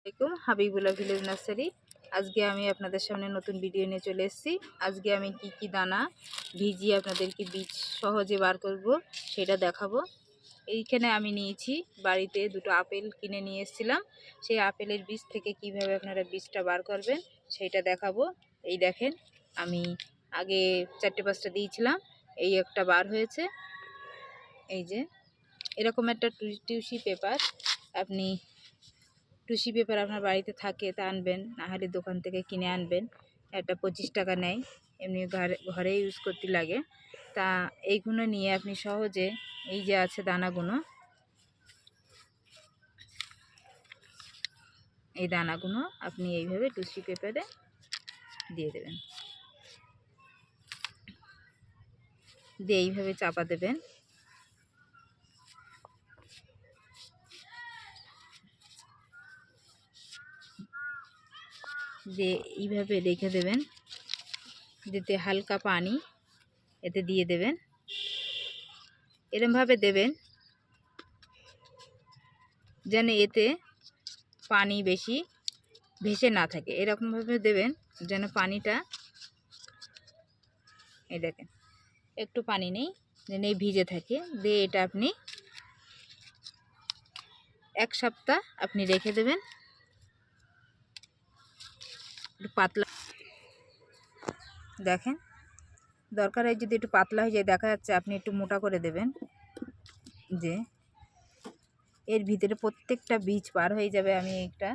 আসসালামাইকুম, Habibullah village nursery. আজকে আমি আপনাদের সামনে নতুন ভিডিও নিয়ে চলে এসেছি। আজকে আমি কি দানা ভিজিয়ে আপনাদেরকে বীজ সহজে বার করব সেটা দেখাবো। এইখানে আমি নিয়েছি বাড়িতে দুটো আপেল কিনে নিয়ে এসেছিলাম। সেই আপেলের বীজ থেকে কিভাবে আপনারা বীজটা বার করবেন সেইটা দেখাবো। এই দেখেন, আমি আগে 4-5টা দিয়েছিলাম, এই একটা বার হয়েছে। এই যে এরকম একটা টিস্যু পেপার, আপনি টুসি পেপার আপনার বাড়িতে থাকে তা আনবেন, নাহলে দোকান থেকে কিনে আনবেন। একটা 25 টাকা নেয়, এমনি ঘরে ইউজ করতে লাগে। তা এইগুলো নিয়ে আপনি সহজে, এই যে আছে দানাগুলো, এই দানাগুলো আপনি এইভাবে টুসি পেপারে দিয়ে দেবেন, দিয়ে এইভাবে চাপা দেবেন। দিয়ে এইভাবে রেখে দেবেন, দিতে হালকা পানি এতে দিয়ে দেবেন। এরমভাবে দেবেন যেন এতে পানি বেশি ভেসে না থাকে, এরকমভাবে দেবেন যেন পানিটা, এই দেখেন একটু পানি নেই, যেন এই ভিজে থাকে। দিয়ে এটা আপনি 1 সপ্তাহ আপনি রেখে দেবেন। একটু পাতলা দেখেন, দরকার হয় যদি একটু পাতলা হয়ে যায়, দেখা যাচ্ছে, আপনি একটু মোটা করে দেবেন, যে এর ভিতরে প্রত্যেকটা বীজ পার হয়ে যাবে। আমি একটা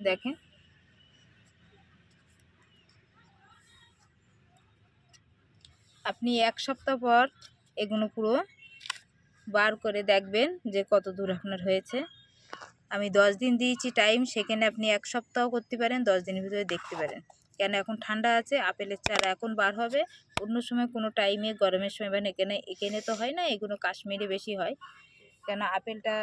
দেখেন, আপনি 1 সপ্তাহ পর এগুলো পুরো বার করে দেখবেন যে কত দূর আপনার হয়েছে। আমি 10 দিন দিয়েছি টাইম, সেখানে আপনি 1 সপ্তাহ করতে পারেন, 10 দিনের ভিতরে দেখতে পারেন। কেন এখন ঠান্ডা আছে, আপেলের চারা এখন বার হবে। অন্য সময় কোনো টাইমে, গরমের সময় বা এখানে তো হয় না, এগুলো কাশ্মীরে বেশি হয়। কেন আপেলটা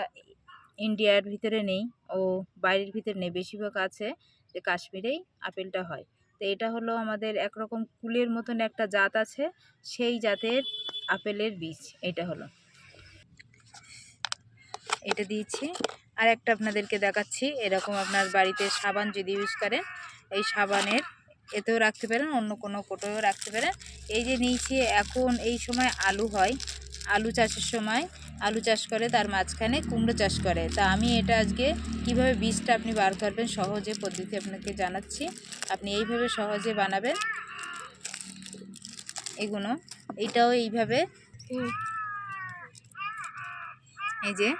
ইন্ডিয়ার ভিতরে নেই ও বাইরের ভিতরে নেই, বেশিরভাগ আছে যে কাশ্মীরেই আপেলটা হয়। তো এটা হলো আমাদের একরকম কুলের মতন একটা জাত আছে, সেই জাতের আপেলের বীজ এটা হলো। এটা দিয়েছি। আর একটা আপনাদেরকে দেখাচ্ছি, এরকম আপনার বাড়িতে সাবান যদি ইউজ করেন, এই সাবানের এতেও রাখতে পারেন, অন্য কোনো কোটোও রাখতে পারেন। এই যে নিয়েছি, এখন এই সময় আলু হয়, আলু চাষের সময় আলু চাষ করে, তার মাঝখানে কুমড়ো চাষ করে। তা আমি এটা আজকে কিভাবে বীজটা আপনি বার করবেন সহজে পদ্ধতি আপনাকে জানাচ্ছি। আপনি এইভাবে সহজে বানাবেন এগুলো। এটাও এইভাবে, এই যে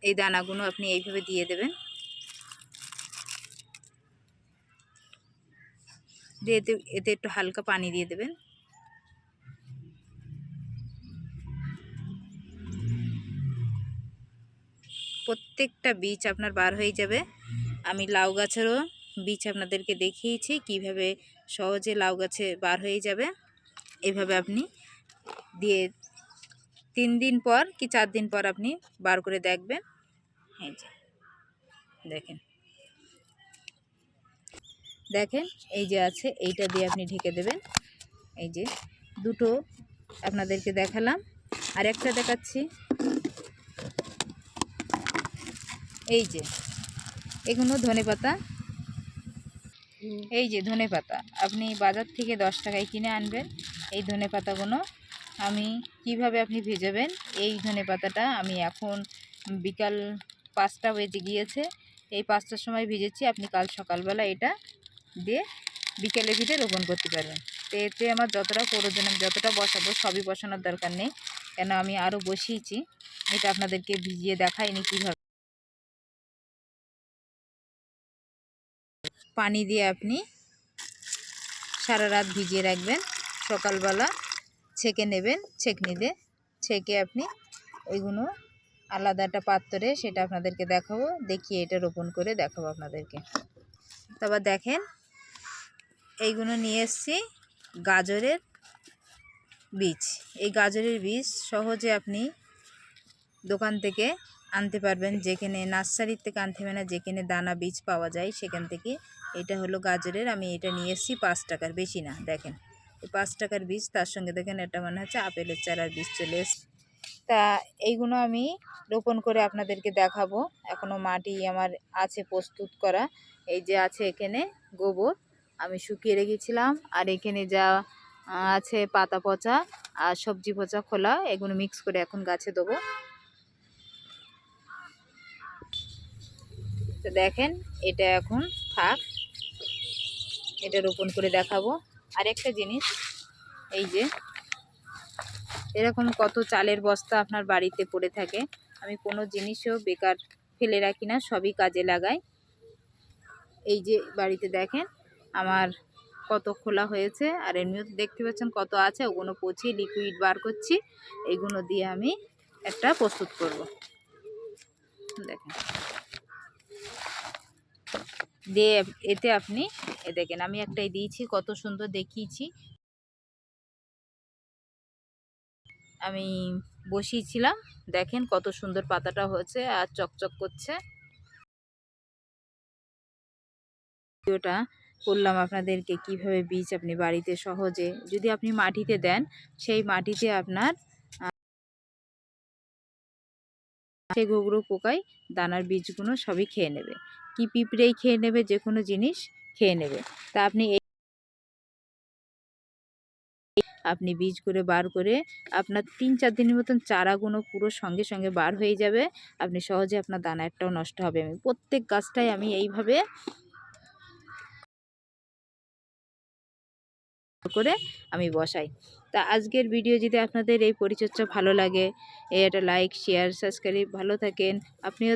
এই দানাগুলো আপনি এইভাবে দিয়ে দেবেন, দিয়ে এতে একটু হালকা পানি দিয়ে দেবেন। প্রত্যেকটা বীজ আপনার বার হয়ে যাবে। আমি লাউ গাছেরও বীজ আপনাদেরকে দেখিয়েছি কিভাবে সহজে লাউ গাছে বার হয়ে যাবে। এভাবে আপনি দিয়ে 3 দিন পর কি 4 দিন পর আপনি বার করে দেখবেন। এই যে দেখেন, দেখেন এই যে আছে, এইটা দিয়ে আপনি ঢেকে দেবেন। এই যে দুটো আপনাদেরকে দেখালাম, আর একটা দেখাচ্ছি। এই যে এগুলো ধনেপাতা, এই যে ধনেপাতা আপনি বাজার থেকে 10 টাকায় কিনে আনবেন। এই ধনেপাতাগুলো আমি কিভাবে আপনি ভেজাবেন, এই ধনেপাতাটা আমি এখন বিকাল 5টা বেজে গিয়েছে, এই 5টার সময় ভেজেছি। আপনি কাল সকালবেলা এটা দিয়ে বিকেলের ভিতরে রোপণ করতে পারবেন। তো এতে আমার যতটা প্রয়োজন, আমি যতটা বসাবো সবই বসানোর দরকার নেই, কেন আমি আরও বসিয়েছি। এটা আপনাদেরকে ভিজিয়ে দেখাইনি কীভাবে। পানি দিয়ে আপনি সারা রাত ভিজিয়ে রাখবেন, সকালবেলা ছেঁকে নেবেন, ছেঁকনি দিয়ে ছেঁকে আপনি ওইগুলো আলাদা একটা পাত্রে, সেটা আপনাদেরকে দেখাবো, দেখিয়ে এটা রোপণ করে দেখাবো আপনাদেরকে। তারপর দেখেন এইগুলো নিয়ে এসেছি গাজরের বীজ। এই গাজরের বীজ সহজে আপনি দোকান থেকে আনতে পারবেন, যেখানে নার্সারির থেকে আনতে হবে না, যেখানে দানা বীজ পাওয়া যায় সেখান থেকে। এটা হলো গাজরের, আমি এটা নিয়ে এসেছি 5 টাকার, বেশি না। দেখেন এই 5 টাকার বীজ, তার সঙ্গে দেখেন এটা মনে হচ্ছে আপেলের চারার বীজ চলে এসেছে। তা এইগুলো আমি রোপণ করে আপনাদেরকে দেখাবো। এখনো মাটি আমার আছে প্রস্তুত করা। এই যে আছে এখানে গোবর আমি শুকিয়ে রেখেছিলাম, আর এখানে যা আছে পাতা পচা আর সবজি পচা খোলা, এগুলো মিক্স করে এখন গাছে দেবো। তো দেখেন এটা এখন থাক, এটা রোপণ করে দেখাবো। আর একটা জিনিস, এই যে এরকম কত চালের বস্তা আপনার বাড়িতে পড়ে থাকে, আমি কোনো জিনিসও বেকার ফেলে রাখি না, সবই কাজে লাগাই। এই যে বাড়িতে দেখেন আমার কত খোলা হয়েছে, আর এমনিও দেখতে পাচ্ছেন কত আছে, ওগুলো পচিয়ে লিকুইড বার করছি। এইগুলো দিয়ে আমি একটা প্রস্তুত করব। দেখেন দিয়ে এতে আপনি দেখেন আমি একটাই দিয়েছি, কত সুন্দর দেখিয়েছি। আমি বসিয়েছিলাম, দেখেন কত সুন্দর পাতাটা হয়েছে আর চকচক করছে। ভিডিওটা করলাম আপনাদেরকে কিভাবে বীজ আপনি বাড়িতে সহজে, যদি আপনি মাটিতে দেন, সেই মাটিতে আপনার ঘুঘরু পোকায় দানার বীজগুলো সবই খেয়ে নেবে, কি পিঁপড়েই খেয়ে নেবে, যে কোনো জিনিস খেয়ে নেবে। তা আপনি বীজ করে বার করে আপনার 3-4 দিনের মতন চারাগুলো পুরো সঙ্গে সঙ্গে বার হয়ে যাবে। আপনি সহজে আপনার দানা একটাও নষ্ট হবে। আমি প্রত্যেক গাছটাই আমি এইভাবে করে আমি বসাই। তা আজকের ভিডিও যদি আপনাদের এই পরিচর্যা ভালো লাগে, এটা লাইক শেয়ার সাবস্ক্রাইব, ভালো থাকেন আপনিও।